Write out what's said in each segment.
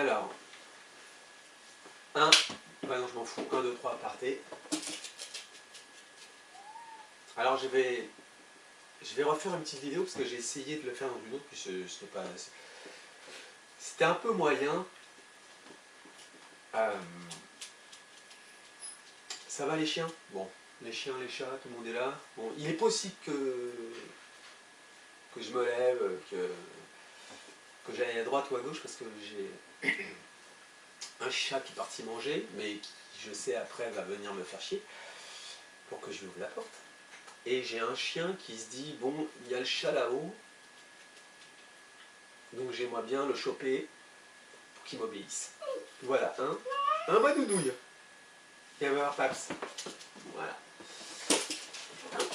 Alors, 1, bah non je m'en fous, 1, 2, 3, partez. Alors je vais refaire une petite vidéo parce que j'ai essayé de le faire dans une autre, puis c'était un peu moyen. Ça va les chiens? Bon, les chiens, les chats, tout le monde est là. Bon, il est possible que je me lève, que j'aille à droite ou à gauche parce que j'ai un chat qui est parti manger, mais qui, je sais, après va venir me faire chier pour que je lui ouvre la porte. Et j'ai un chien qui se dit, bon, il y a le chat là-haut, donc j'aimerais bien le choper pour qu'il m'obéisse. Voilà, un madoudouille. Et on va voir Paps. Voilà.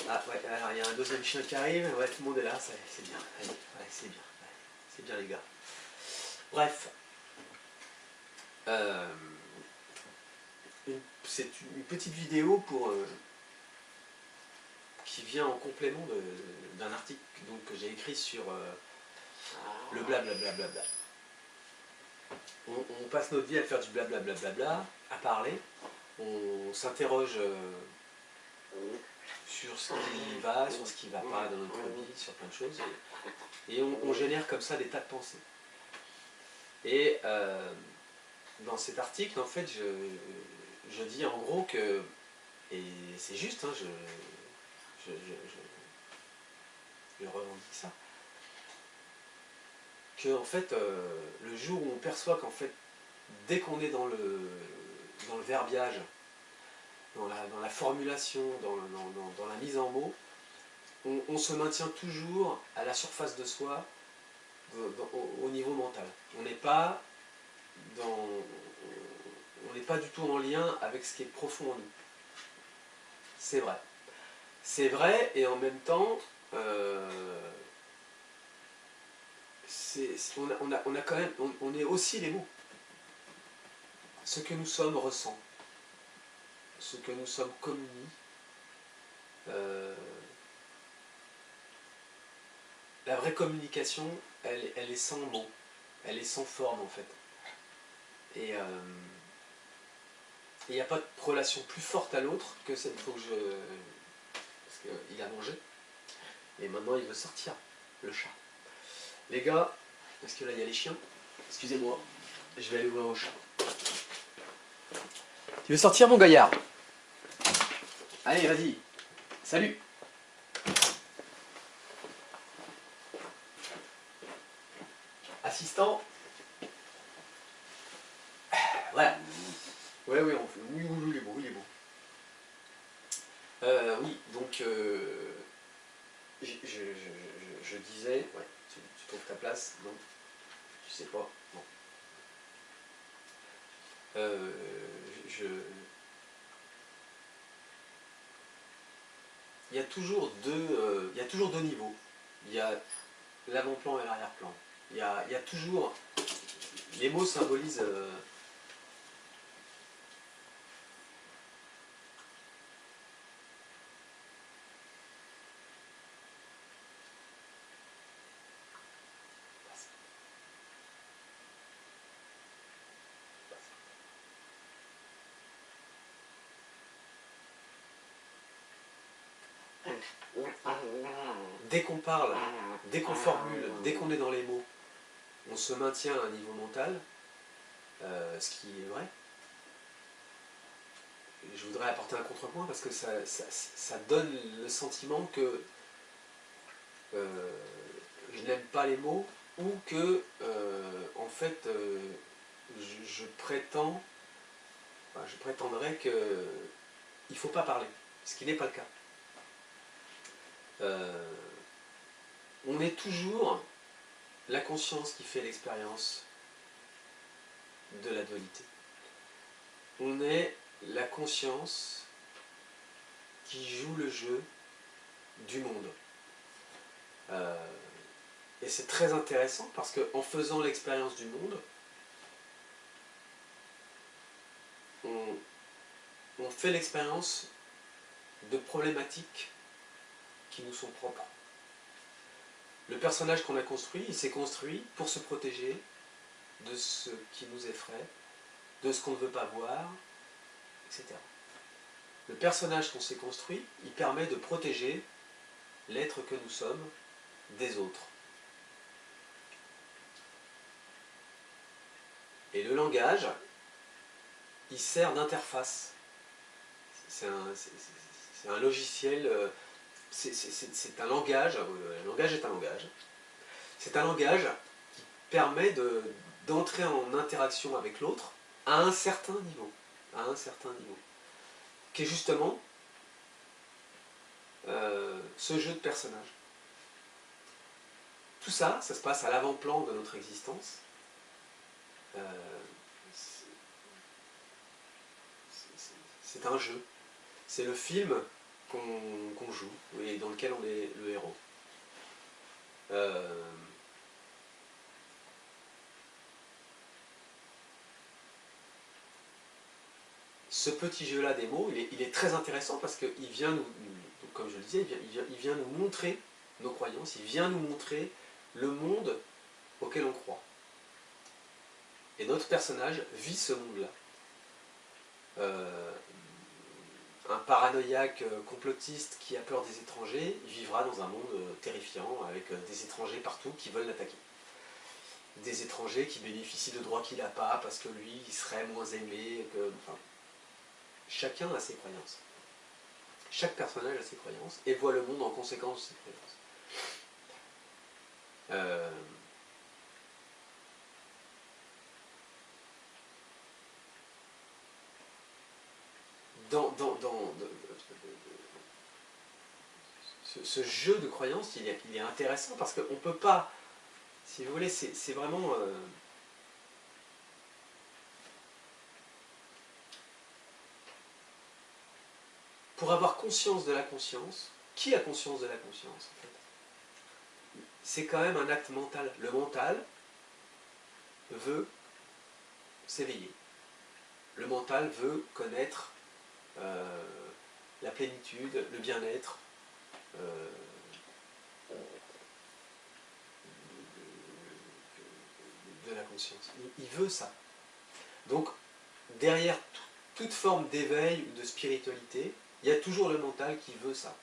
Ah ouais, alors il y a un deuxième chien qui arrive, ouais, tout le monde est là, c'est bien, allez, ouais, c'est bien, ouais, c'est bien les gars. Bref, c'est une petite vidéo qui vient en complément d'un article donc, que j'ai écrit sur le blablabla. On passe notre vie à faire du blablabla, à parler, on s'interroge sur ce qui va, sur ce qui ne va pas dans notre vie, sur plein de choses, et on génère comme ça des tas de pensées. Et dans cet article, en fait, je dis en gros que, et c'est juste, hein, je revendique ça, que en fait, le jour où on perçoit qu'en fait, dès qu'on est dans le verbiage, dans la formulation, dans la mise en mots, on se maintient toujours à la surface de soi, au niveau mental. On n'est pas du tout en lien avec ce qui est profond en nous. C'est vrai. C'est vrai, et en même temps, on a quand même, on est aussi les mots. Ce que nous sommes ressent. Ce que nous sommes communis. La vraie communication, elle est sans mots. Elle est sans forme en fait. Et il n'y a pas de relation plus forte à l'autre que cette fois que parce qu'il a mangé. Et maintenant il veut sortir, le chat. Les gars, parce que là il y a les chiens, excusez-moi, je vais aller ouvrir au chat. Tu veux sortir mon gaillard? Allez, vas-y. Salut. Assistant. Voilà. Ouais, oui, oui, il est bon, il est bon. Oui, donc, je disais, ouais, tu trouves ta place, non, tu sais pas, bon. Il y a toujours deux niveaux. Il y a l'avant-plan et l'arrière-plan. Il y a toujours, les mots symbolisent dès qu'on parle, dès qu'on formule, dès qu'on est dans les mots, on se maintient à un niveau mental, ce qui est vrai. Et je voudrais apporter un contrepoint parce que ça donne le sentiment que je n'aime pas les mots ou que, en fait, je prétendrais qu'il ne faut pas parler, ce qui n'est pas le cas. On est toujours la conscience qui fait l'expérience de la dualité. On est la conscience qui joue le jeu du monde. Et c'est très intéressant parce qu'en faisant l'expérience du monde, on fait l'expérience de problématiques qui nous sont propres. Le personnage qu'on a construit, il s'est construit pour se protéger de ce qui nous effraie, de ce qu'on ne veut pas voir, etc. Le personnage qu'on s'est construit, il permet de protéger l'être que nous sommes des autres. Et le langage, il sert d'interface. C'est un logiciel, c'est un langage, le langage est un langage. C'est un langage qui permet d'entrer en interaction avec l'autre à un certain niveau. À un certain niveau. Qui est justement ce jeu de personnages. Tout ça, ça se passe à l'avant-plan de notre existence. C'est un jeu. C'est le film qu'on joue et dans lequel on est le héros. Ce petit jeu-là des mots, il est très intéressant parce qu'il vient nous, comme je le disais, il vient nous montrer nos croyances, il vient nous montrer le monde auquel on croit. Et notre personnage vit ce monde-là. Un paranoïaque complotiste qui a peur des étrangers vivra dans un monde terrifiant avec des étrangers partout qui veulent l'attaquer. Des étrangers qui bénéficient de droits qu'il n'a pas parce que lui, il serait moins aimé que... Enfin, chacun a ses croyances. Chaque personnage a ses croyances et voit le monde en conséquence de ses croyances. Ce jeu de croyances, il est intéressant parce qu'on ne peut pas, si vous voulez, c'est vraiment... pour avoir conscience de la conscience, qui a conscience de la conscience en fait? C'est quand même un acte mental. Le mental veut s'éveiller. Le mental veut connaître la plénitude, le bien-être, de la conscience. Il veut ça. Donc, derrière toute forme d'éveil ou de spiritualité, il y a toujours le mental qui veut ça.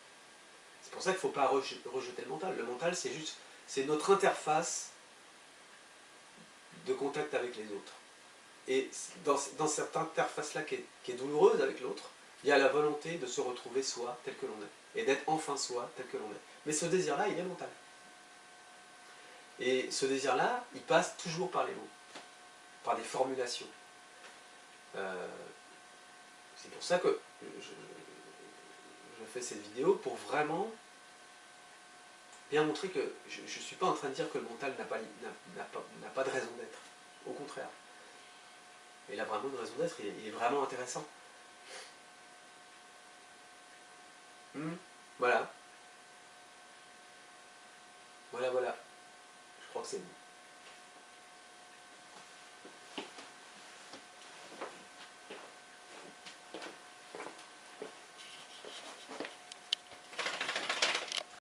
C'est pour ça qu'il ne faut pas rejeter le mental. Le mental, c'est juste, c'est notre interface de contact avec les autres. Et dans cette interface-là qui est douloureuse avec l'autre, il y a la volonté de se retrouver soi tel que l'on est. Et d'être enfin soi tel que l'on est. Mais ce désir-là, il est mental. Et ce désir-là, il passe toujours par les mots. Par des formulations. C'est pour ça que je fais cette vidéo pour vraiment bien montrer que je ne suis pas en train de dire que le mental n'a pas de raison d'être. Au contraire. Il a vraiment une raison d'être, il est vraiment intéressant. Voilà. Voilà. Je crois que c'est bon.